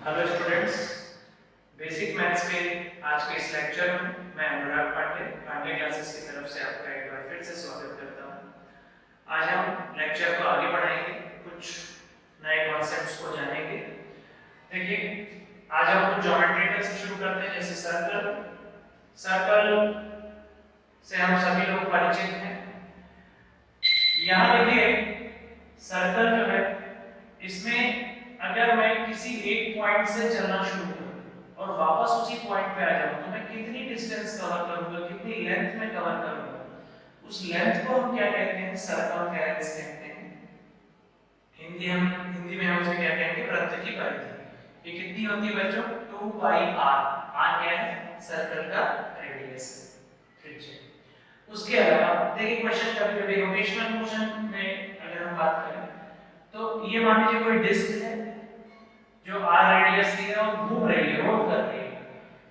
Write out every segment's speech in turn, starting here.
Hello students, basic maths के आज के इस लेक्चर में मैं अनुराग पांडे क्लासेस की तरफ से आपका एक बार फिर से स्वागत करता हूं। आज हम लेक्चर को आगे बढ़ाएंगे, कुछ नए कॉन्सेप्ट्स को जानेंगे। देखिए, आज हम कुछ ज्योमेट्रिकल से शुरू करते हैं, जैसे सर्कल से हम सभी लोग परिचित हैं। यहाँ देखिए, सर्कल जो है, इसमें अगर मैं किसी एक पॉइंट से चलना शुरू करूं और वापस उसी पॉइंट पे आ जाऊं तो मैं कितनी डिस्टेंस कवर करूंगा, कितनी लेंथ में कवर करूंगा, उस लेंथ को हम क्या कहते हैं? सर्कमफेरेंस कहते हैं। हिंदी में हम उसे क्या कहेंगे? वृत्त की परिधि। ये कितनी होती है बच्चों? 2 पाई r। r क्या है? सर्कल का रेडियस, त्रिज्या। उसके अलावा देखिए, क्वेश्चन कभी-कभी रोटेशनल मोशन में अगर हम बात करें तो ये मान लीजिए कोई डिस्क है जो r रेडियस की है और घूम रही है, रोल कर रही है।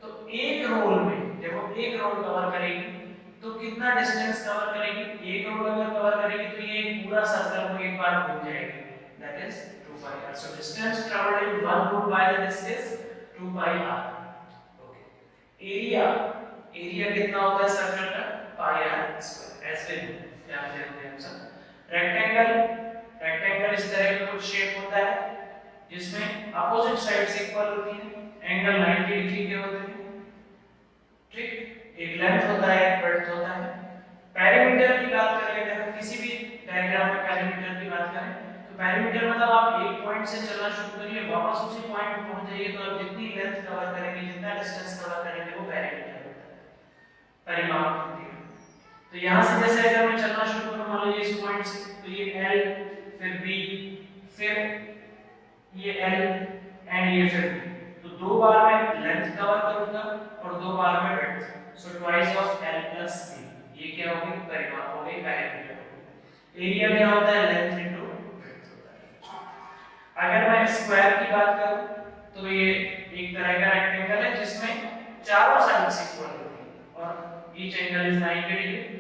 तो एक रोल में जब वो एक रोल कवर करेगी तो कितना डिस्टेंस कवर करेगी? एक रोल अगर कवर करेगी तो ये पूरा सर्कल को एक बार घूम जाएगी, that is 2 pi r। So distance travelled in one roll by the disc is 2 pi r। Okay, area कितना होता है सर्कल का? Pi r square. ऐसे ध्यान देते हैं हम सब। रेक्टेंगल इस तरह का कुछ शेप होता है जिसमें अपोजिट साइड्स इक्वल होती हैं, एंगल 90 डिग्री के होते हैं, ठीक? एक लेंथ होता है, एक ब्रेड्थ होता है। पेरीमीटर की बात करें, अगर किसी भी डायग्राम में पेरीमीटर की बात करें तो पेरीमीटर मतलब आप एक पॉइंट से चलना शुरू करिए, वापस उसी पॉइंट पे पहुंच जाइए, तो आप जितनी लेंथ कवर करेंगे, जितना डिस्टेंस कवर करेंगे, वो पेरीमीटर होता है, परिमाप होती है। तो यहां से जैसे अगर मैं चलना शुरू करूं, मान लीजिए इस पॉइंट से, तो ये L, फिर B, फिर ये L एंड ये फिर B। तो दो बार मैं लेंथ कवर करूंगा और दो बार में breadth. So twice of L plus B। ये क्या होगी? परिमाप हो गई, पेरीमीटर हो गई। एरिया क्या होता है? लेंथ इनटू ब्रेड्थ होता है। अगर मैं स्क्वायर की बात करूं तो ये एक तरह का रेक्टेंगल है जिसमें चारों साइड्स इक्वल होती हैं और ईच एंगल इज 90 डिग्री।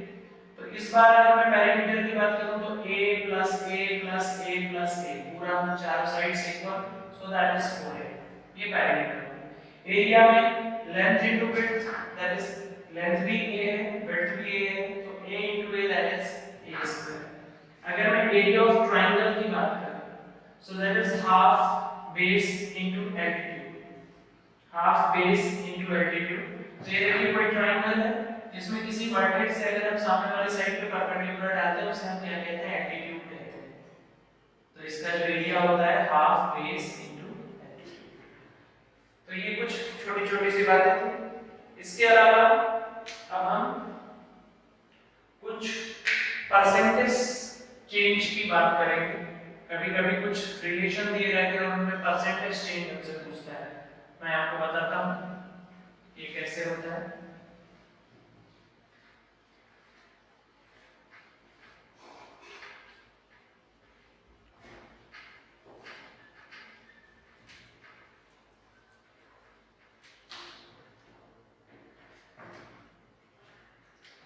तो इस बार अगर मैं पेरीमीटर की बात करूं तो a plus a plus a plus a, पूरा चारों साइड से equal, so that is 4a। ये पेरीमीटर। एरिया में length into width, that is length भी a है, विड्थ भी a है, तो a into a that is a square. अगर मैं एरिया ऑफ ट्रायंगल की बात करूं, so that is half base into altitude, half base into altitude. तो ये देखिए कोई ट्रायंगल है जिसमें किसी वर्टेक्स से अगर हम सामने वाली साइड पे परपेंडिकुलर डालते हैं, उसे हम क्या कहते हैं? एल्टीट्यूड कहते हैं। तो इसका जो एरिया होता है हाफ बेस इनटू एल्टीट्यूड। तो ये कुछ छोटी-छोटी सी बातें थी। इसके अलावा अब हम कुछ परसेंटेज चेंज की बात करेंगे। कभी-कभी कुछ रिलेशन दिए रहते हैं, उनमें परसेंटेज चेंज हमसे पूछता है। मैं आपको बताता हूं ये कैसे होता है।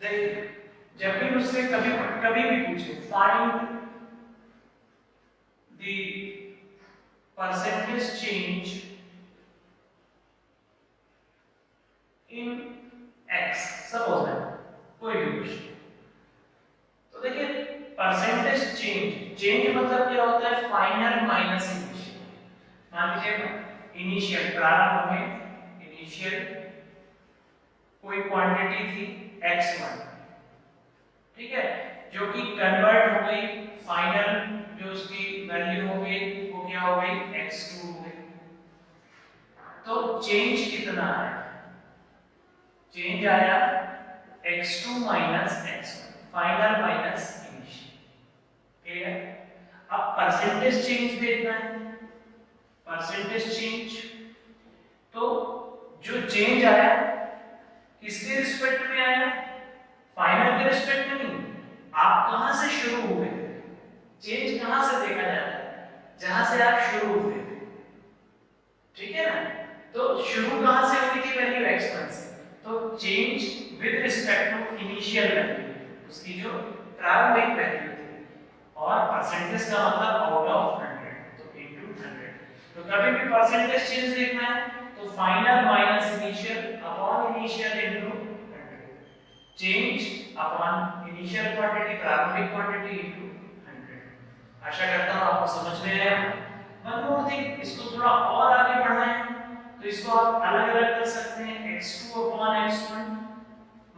देखिए, जब भी मुझसे कभी भी पूछे find the percentage change in x, suppose that कोई भी क्वेश्चन, तो देखिए परसेंटेज चेंज मतलब क्या होता है? Final minus initial. मान लीजिए इनिशियल, प्रारंभ में इनिशियल कोई क्वांटिटी थी x1, ठीक है, जो कि कन्वर्ट हो गई, फाइनल जो उसकी वैल्यू हो गई वो क्या हो गई? x2 हो गई। तो चेंज कितना आया? चेंज आया x2 minus x1, final minus initial, ठीक है। अब परसेंटेज चेंज देखना है। परसेंटेज चेंज तो जो चेंज आया किसके रिस्पेक्ट में आया? फाइनल के रिस्पेक्ट में नहीं। आप कहां से शुरू हुए थे? चेंज कहां से देखा जाता है? जहां से आप शुरू हुए थे, ठीक है ना। तो शुरू कहां से हुई थी? वैल्यू x1 से। तो change with respect to initial value, उसकी जो प्रारंभिक वैल्यू थी, और परसेंटेज का मतलब आउट ऑफ 100, तो इनटू 100। तो कभी भी परसेंटेज चेंज देखना है तो final minus initial upon initial into 100, change upon initial quantity प्रारंभिक क्वांटिटी इनटू 100। आशा करता हूं आपको समझ में आया। वन मोर थिंग, इसको थोड़ा और आगे बढ़ाएं तो इसको आप अलग-अलग कर सकते हैं, x2 upon x1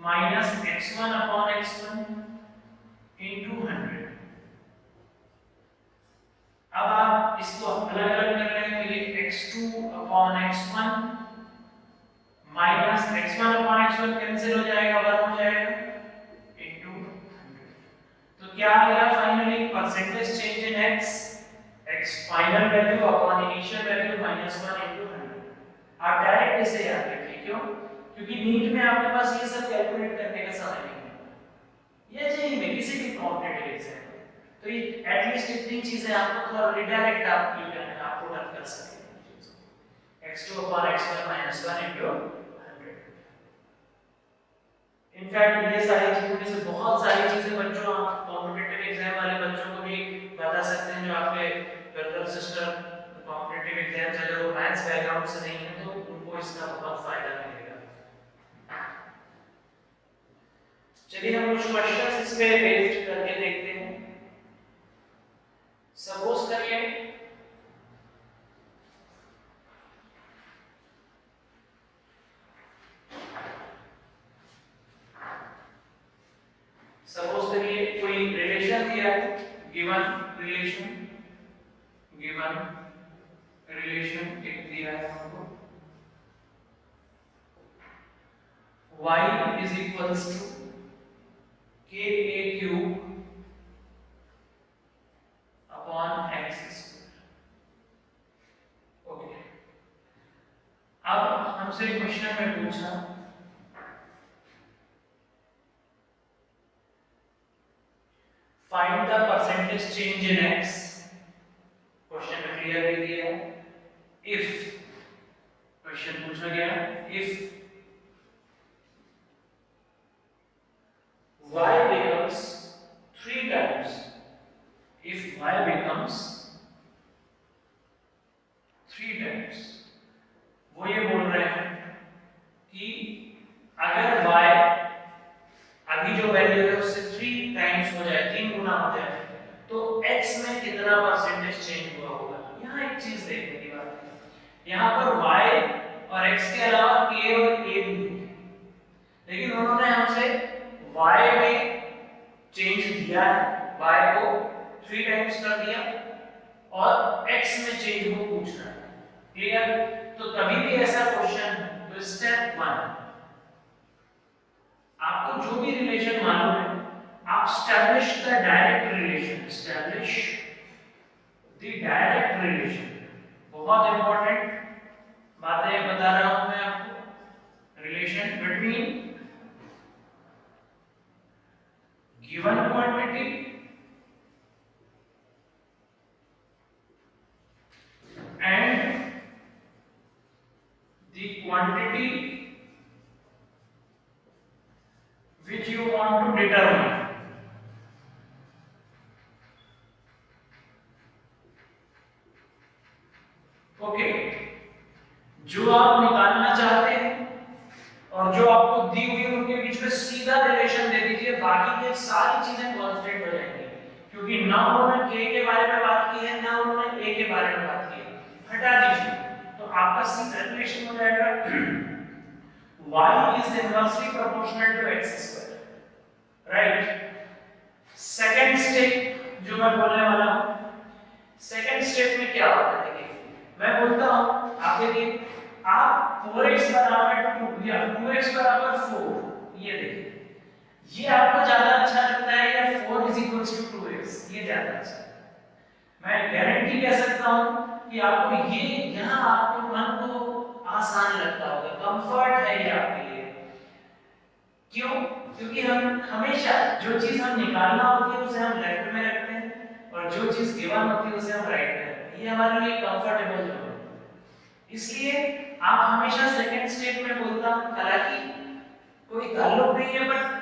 minus x1 upon x1 into 100। अब आप इसको अलग-अलग कर रहे हैं तो ये x2 upon x1 minus x1 upon x1 cancel हो जाएगा, 1 हो जाएगा इनटू 100। तो क्या आएगा finally percentage change in x final value upon initial value minus 1 into 100। आप डायरेक्ट इसे याद रखिए, क्यों? क्योंकि नीट में आपके पास ये सब कैलकुलेट करने का समय नहीं है, ये जेईई में किसी भी कॉम्पिटिटिव एग्जाम में, तो ये एटलीस्ट इतनी चीजें आपको थोड़ा रिडायरेक्ट आप यू कैन आप पुट कर सकें। x2 upon x1 minus 1 into 100। In fact ये सारी चीजों में से बहुत सारी चीजें बच्चों आप कॉम्पिटिटिव एग्जाम वाले बच्चों को भी बता सकते हैं, जो आपके ब्रदर सिस्टर कॉम्पिटिटिव एग्जाम्स अगर वो मैथ्स बैकग्राउंड से नहीं है तो उनको इसका बहुत फायदा मिलेगा। चलिए हम कुछ क्वेश्चंस इस पे बेस्ड करके देखते हैं। सपोज करिए कोई रिलेशन दिया है, गिवन रिलेशन एक दिया है हमको, y is equals to ka cube upon x square। Okay, अब हमसे क्वेश्चन में पूछा find the percentage change in x। Question में क्लियरली दिया है इफ, क्वेश्चन पूछा गया if y becomes 3 times, if y becomes 3 times, वो ये बोल रहे हैं कि अगर y अभी जो वैल्यू है उससे 3 टाइम्स हो जाए, 3 गुना हो जाए, तो x में कितना परसेंटेज चेंज हुआ होगा। यहाँ एक चीज देखने की बात है, यहाँ पर y और x के अलावा k और a भी है, लेकिन उन्होंने हमसे y में चेंज दिया है, y को 3 टाइम्स कर दिया और x में चेंज को पूछ रहा है। क्लियर? तो कभी भी ऐसा क्वेश्चन तो स्टेप 1 आपको जो भी रिलेशन मालूम है आप establish the direct relation, establish the direct relation. बहुत इंपॉर्टेंट बातें बता रहा हूं मैं आपको। Relation between given quantity and the quantity which you want to determine। Okay, जो आप निकालना चाहते हैं और जो आपको दी हुई उनके बीच में सीधा रिलेशन दे दीजिए, बाकी के सारी चीजें कांस्टेंट हो जाएंगी, क्योंकि ना उन्होंने k के बारे में बात की है ना उन्होंने a के बारे में बात की है, हटा दीजिए तो आपका सीधा रिलेशन हो जाएगा y is inversely proportional to x square, right. Second step जो मैं बोलने वाला हूं, सेकंड स्टेप में क्या होता है, देखिए मैं बोलता हूं, आप देखिए आप 4x बराबर 2 या 2x बराबर 4, ये देखिए ये आपको ज्यादा अच्छा लगता है या 4 is equals to 2x, ये ज्यादा अच्छा है। मैं गारंटी कह सकता हूं कि आपको ये यहां आपको मन को आसान लगता होगा, कंफर्ट है ये आपके लिए। क्यों? क्योंकि हम हमेशा जो चीज हम निकालना होती है उसे हम लेफ्ट में रखते हैं और जो चीज गिवन होती है उसे हम राइट में रखते हैं, ये हमारे लिए कंफर्टेबल जोन है। इसलिए आप हमेशा सेकंड स्टेप में बोलता हूं, हालांकि कोई ताल्लुक नहीं है बट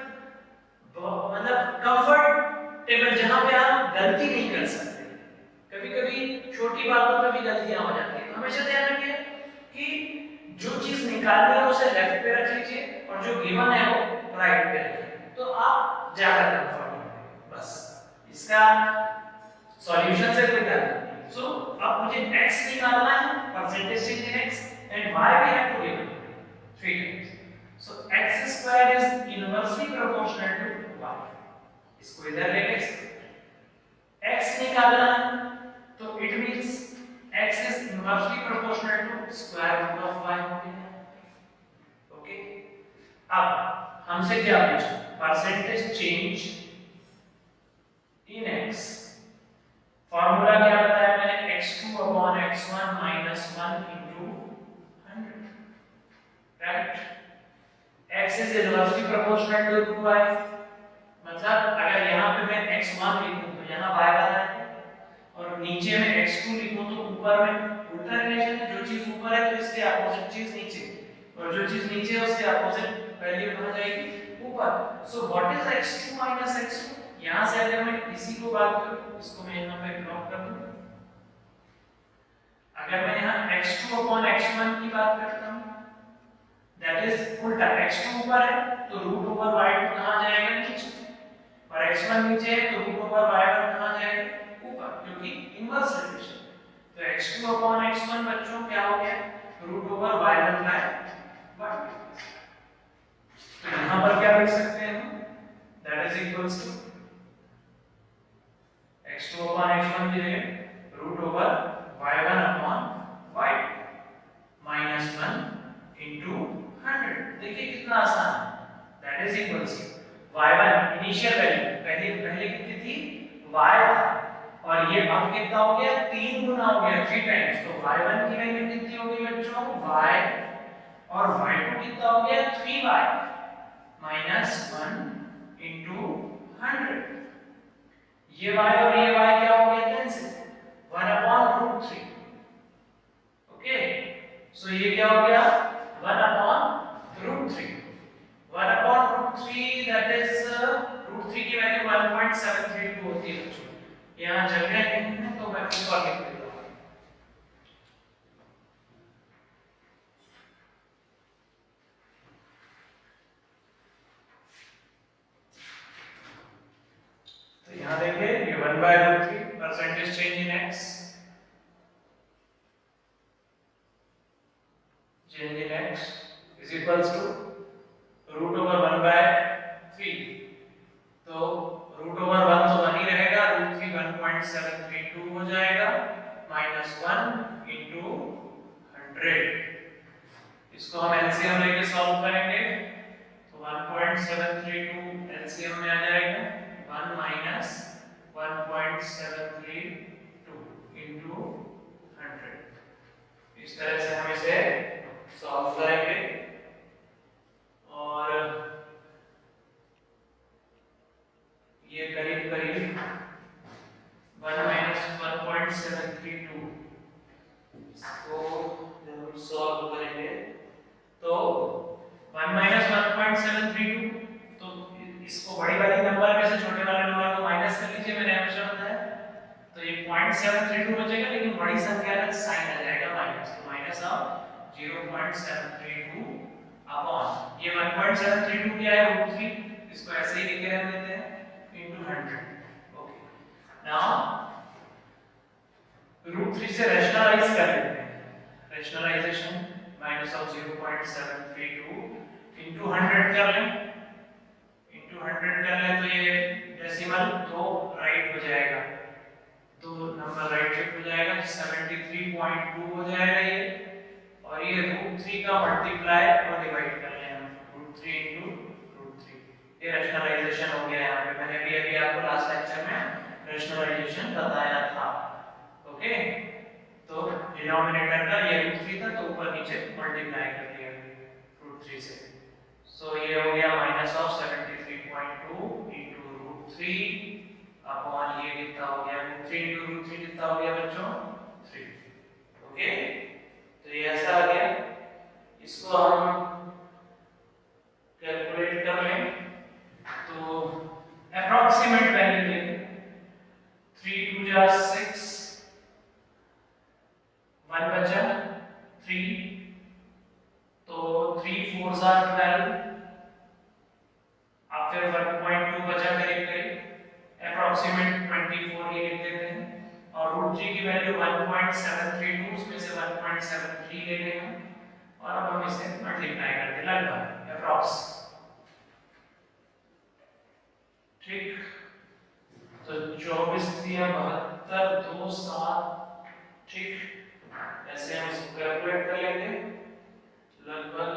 मतलब कंफर्टेबल, जहां पे आप गलती नहीं कर सकते। कभी-कभी छोटी बातों पे भी गलतियां हो जाती हैं, तो हमेशा ध्यान रखिए कि जो चीज निकालनी है उसे लेफ्ट पे रख लीजिए और जो गिवन है वो राइट पे रखिए, तो आप ज्यादा कंफर्ट होंगे। बस इसका सॉल्यूशन से कोई ताल्लुक नहीं। सो अब मुझे x निकालना है, percentage change in x, and y we have to give 3 times. So x square is inversely proportional to y. इसको इधर ले लेंगे, x निकालना है तो it means x is inversely proportional to square root of y हो गया। Okay, अब हमसे क्या पूछा, percentage change in x। Formula क्या बताया मैंने, x2 upon x1 minus 1 into 100, right. x is inversely proportional to root y, मतलब अगर यहाँ पे मैं x1 लिखूं तो यहाँ y बनाए, और नीचे में x2 लिखूं तो ऊपर में उल्टा रिलेशन है, जो चीज ऊपर है तो इसके अपोजिट चीज नीचे, और जो चीज नीचे है उसके अपोजिट वैल्यू कहां जाएगी, ऊपर। So what is x2 minus x1, यहां से अगर मैं इसी को बात करूं, इसको मैं यहां पे ब्लॉक कर दूं, अगर मैं यहां x2 upon x1 की बात करता हूं, दैट इज उल्टा, x2 ऊपर है तो रूट ओवर y2 कहां जाएगा, नीचे, और x1 नीचे है तो रूट ओवर y1 कहां जाएगा, ऊपर, क्योंकि इनवर्स रिलेशन। तो x2 upon x1 बच्चों क्या हो गया, root over y1 bye y2। तो यहां पर क्या लिख सकते हैं हम, that is equals to x2 upon x1 की जगह root over y1 upon y2 minus 1 into 100। देखिए कितना आसान है, that is equals to y1 initial value पहले कितनी थी, y था, और ये अब कितना हो गया, 3 गुना हो गया, 3 टाइम्स। तो y1 की वैल्यू कितनी हो गई बच्चों, y, और y2 कितना हो गया, 3y minus 1 into 100। ये y और ये y क्या हो गया, कैंसिल, 1 upon root 3। ओके, सो ये क्या हो गया, 1 upon root 3, 1 upon root 3, that is root 3 की वैल्यू 1.732 होती है बच्चों। यहाँ जगह नहीं है तो मैं ऊपर लिख देता हूँ। तो यहाँ देखिए ये 1/√3 percentage change in x, change in x is equals to root over 1/3। तो रूट ओवर 1 तो 1 ही रहेगा, रूट 3 1.732 हो जाएगा, माइनस 1 into 100। इसको हम एलसीएम लेके सॉल्व करेंगे, तो 1.732 एलसीएम में आ जाएगा, 1 minus 1.732 into 100। इस तरह से हम इसे सॉल्व करेंगे, और ये करीब करीब 1 minus 1.732, इसको जब हम सॉल्व करेंगे तो 1 minus 1.732, तो इसको बड़ी वाली नंबर में से छोटे वाले नंबर को माइनस कर लीजिए, मैंने हमेशा बताया। तो ये 0.732 बचेगा, लेकिन बड़ी संख्या का साइन आ जाएगा माइनस, तो माइनस ऑफ 0.732 अपॉन ये 1.732 क्या है, रूट 3, इसको ऐसे ही लिख के रख देते हैं, इनटू 100। ओके, नाउ रूट 3 से रैशनलाइज कर लेते हैं, रैशनलाइजेशन माइनस ऑफ 0.732 इनटू 100 कर लें, इनटू 100 कर लें, तो ये डेसिमल तो राइट हो जाएगा, तो नंबर राइट शिफ्ट हो जाएगा, 73.2 हो जाएगा ये, और ये रूट 3 का मल्टीप्लाई और डिवाइड कर लें हम, रूट 3 इनटू रूट 3। ये रैशनलाइजेशन हो गया। यहाँ पे मैंने अभी आपको लास्ट लेक्चर में रैशनलाइजेशन बताया था। ओके, तो डिनोमिनेटर का ये रूट 3 था, तो ऊपर नीचे मल्टीप्लाई कर दिया रूट 3 से। सो ये हो गया minus of 73.2 into root 3 upon ये कितना हो गया, रूट 3 इनटू रूट 3 कितना हो गया बच्चों, 3। ओके, तो ये ऐसा आ गया। इसको हम कैलकुलेट कर लें, तो अप्रॉक्सीमेट वैल्यू लेंगे, 3 2 जा 6, 1 बचा, 4 जार 12, आप फिर 1.2 बचा करीब करीब अप्रोक्सीमेट 24 ही लिख देते हैं और रूट 3 की वैल्यू 1.732 उसमें से 1.73 ले लेंगे और अब हम इसे मल्टीप्लाई करते लगभग अप्रोक्स। ठीक, तो 24 दिया 72 2 7। ठीक, ऐसे हम इसको कैलकुलेट कर लेंगे, लगभग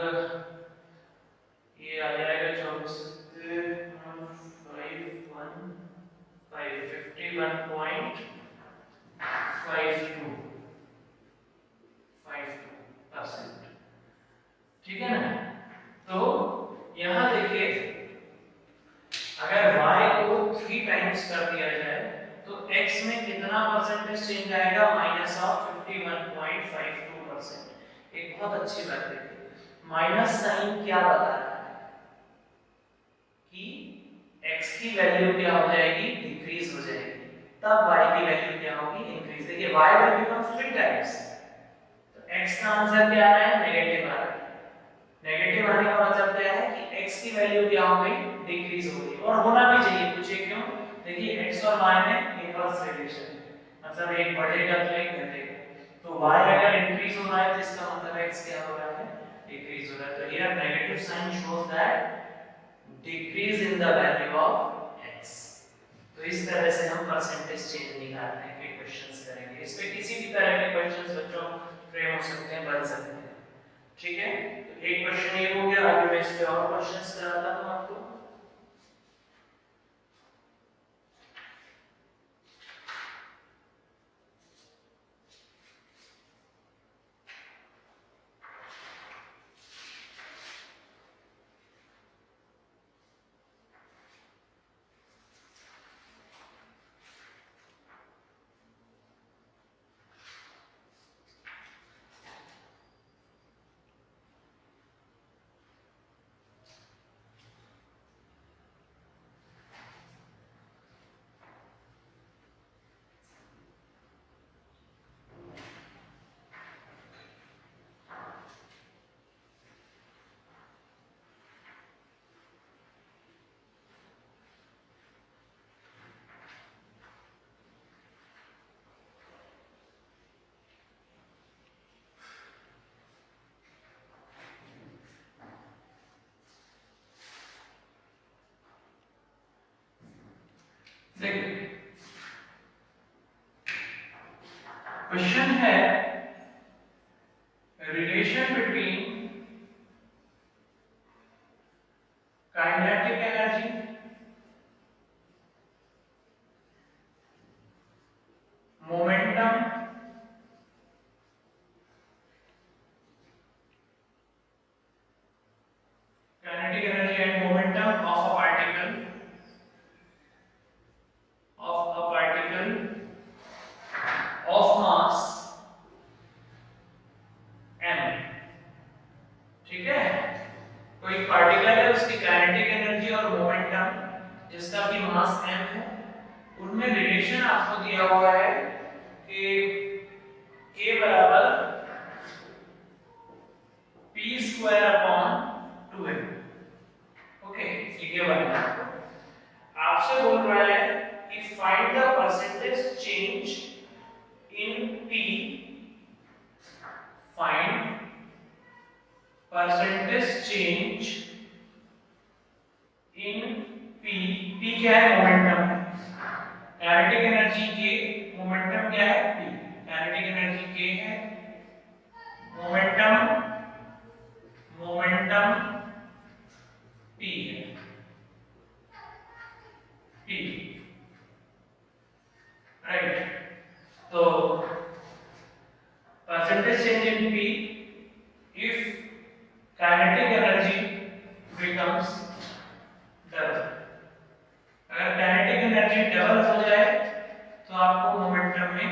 ये आ जाएगा 24 51.52%। ठीक है ना। तो यहां देखिए अगर y को 3 टाइम्स कर दिया जाए तो x में कितना परसेंटेज चेंज आएगा, माइनस ऑफ 51.52%। एक बहुत अच्छी बात है, माइनस साइन क्या बता रहा है कि x की वैल्यू क्या हो जाएगी, डिक्रीज हो जाएगी, तब y की वैल्यू क्या होगी, इंक्रीज। देखिए y विल बिकम 3 टाइम्स, तो x का आंसर क्या आ रहा है, नेगेटिव आ रहा है। नेगेटिव आने का मतलब क्या है कि x की वैल्यू क्या हो गई, डिक्रीज हो गई, और होना भी चाहिए। पूछिए क्यों, देखिए x और y में इनवर्स रिलेशन है, मतलब एक बढ़ेगा तो एक घटेगा, तो y अगर इंक्रीज हो रहा है तो इसका मतलब x क्या हो रहा है, डिक्रीज हो रहा है। तो here negative sign shows that decrease in the value of x। तो इस तरह से हम परसेंटेज चेंज निकालने के क्वेश्चंस करेंगे। इस पे किसी भी तरह के क्वेश्चंस बच्चों फ्रेम हो सकते हैं, बन सकते हैं। ठीक है, तो एक क्वेश्चन ये हो गया, आगे मैं इस पे और क्वेश्चंस कराता हूं आपको। देखिए क्वेश्चन है relation between kinetic energy, momentum kinetic energy and momentum of a particle of mass m। ठीक है, कोई पार्टिकल है, उसकी काइनेटिक एनर्जी और मोमेंटम जिसका भी मास m है, उनमें रिलेशन आपको दिया हुआ है कि k बराबर p square upon 2m। Okay, ये बना आपसे बोल रहा है कि find the percentage change in p, find percentage change in p। p क्या है, मोमेंटम है, काइनेटिक एनर्जी k, मोमेंटम क्या है p। काइनेटिक एनर्जी k है, मोमेंटम p है, p राइट। तो percentage change in p if kinetic energy becomes double। अगर kinetic energy double हो जाए तो आपको मोमेंटम में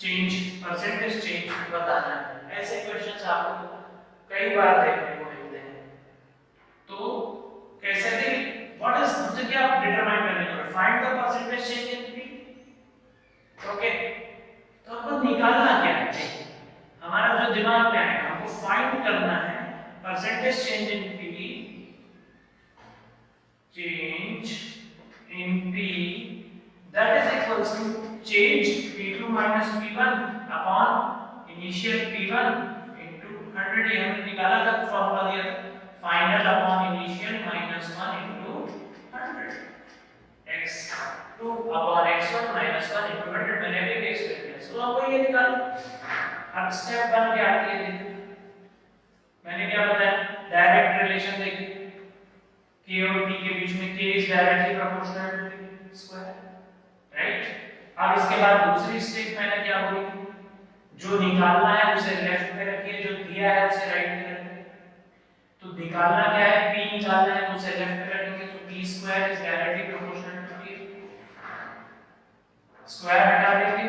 चेंज, परसेंटेज चेंज बताना है। ऐसे क्वेश्चंस आपको कई बार देखने को मिलते हैं। तो कैसे थे, व्हाट इज, मुझे क्या डिटरमाइन करने का, find the percentage change in p। Okay, तो हमको निकालना क्या है, हमारा जो दिमाग में आएगा हमको फाइंड करना है percentage change in P, change in P, that is equals to change P2 minus P1 upon initial P1 into 100. ये हमने निकाला था, फॉर्मूला दिया था, final upon initial minus 1 into 100, x2 upon x1 minus 1 into 100. मैंने अभी एक्सप्लेन किया, सो आपको ये निकालो। अब स्टेप 1 क्या आती है देखो, मैंने क्या बताया, डायरेक्ट रिलेशन देखिए, k और p के बीच में k is directly proportional to p square, right. अब इसके बाद दूसरी स्टेप मैंने क्या बोली, जो निकालना है उसे लेफ्ट में रखिए, जो दिया है उसे राइट में रखिए। तो निकालना क्या है, p निकालना है तो उसे लेफ्ट में रखेंगे, तो p square is directly proportional to k, square हटा देंगे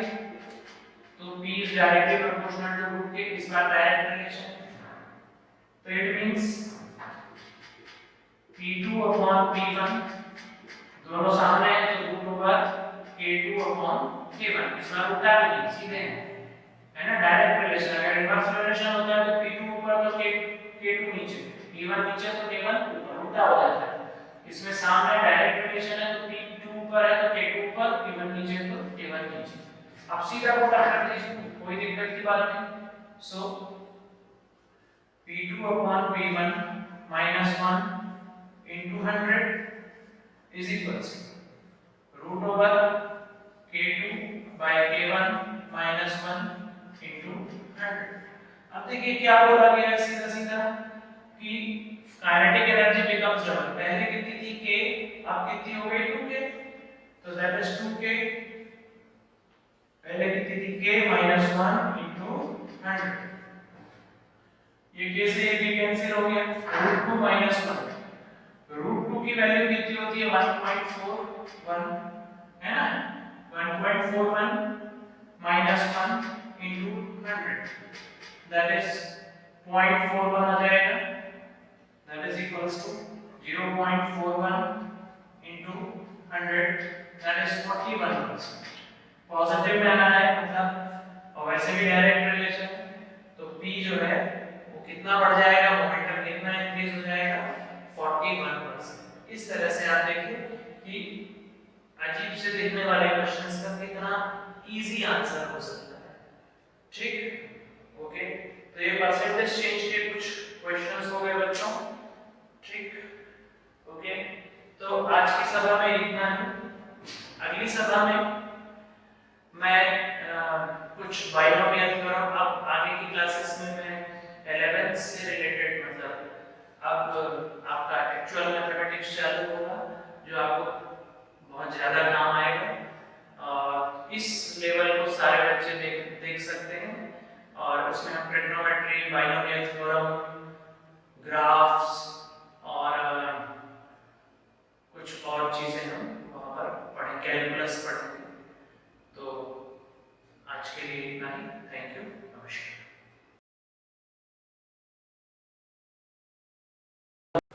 तो p is directly proportional to root k, इस बार डायरेक्ट रिलेशन। तो it means p2 upon p1 दोनों सामने हैं तो root over k2 upon k1, इस बार उल्टा नहीं, सीधे है ना, डायरेक्ट रिलेशन। अगर रिवर्स रिलेशन होता है तो p2 ऊपर तो k2 नीचे, p1 नीचे तो k1 ऊपर, उल्टा हो जाता है। इसमें सामने डायरेक्ट रिलेशन है तो p2 ऊपर है तो k2 ऊपर, p1 नीचे तो k1 नीचे। अब सीधा कोटा कर दीजिए, कोई दिक्कत की बात नहीं। सो p2 upon p1 minus 1 into 100 is equals root over k2 by k1 minus 1 into 100। अब देखिए क्या बोला गया है सीधा सीधा कि काइनेटिक एनर्जी बिकम्स डबल, पहले कितनी थी k, अब कितनी हो गई 2k, तो दैट इज 2k, पहले कितनी थी k minus 1 into 100, ये k से ये k कैंसिल हो गया, रूट 2 minus 1, रूट 2 की वैल्यू कितनी होती है 1.41, है ना, 1.41 minus 1 into 100, that is 0.41 आ जाएगा, that is equals to 0.41 into 100, that is 41%। Positive में आना है मतलब, और वैसे भी डायरेक्ट रिलेशन, तो p जो है वो कितना बढ़ जाएगा, मोमेंटम कितना इंक्रीज हो जाएगा, 41%। इस तरह से आप देखिए कि अजीब से दिखने वाले क्वेश्चंस का कितना इजी आंसर हो सकता है, ठीक। ओके, तो ये परसेंटेज चेंज के कुछ क्वेश्चंस हो गए बच्चों, ठीक। ओके, तो आज की सभा में इतना है। अगली सभा में मैं कुछ बाइनोमियल थ्योरम, अब आगे की क्लासेस में मैं 11th से रिलेटेड, मतलब अब आपका एक्चुअल मैथमेटिक्स चालू होगा जो आपको बहुत ज़्यादा काम आएगा। इस लेवल को सारे बच्चे देख सकते हैं, और उसमें हम ट्रिग्नोमेट्री, बाइनोमियल थ्योरम, ग्राफ्स और कुछ और चीज़ें हम वहाँ पर पढ़ें, कैलकुलस पढ़ेंगे।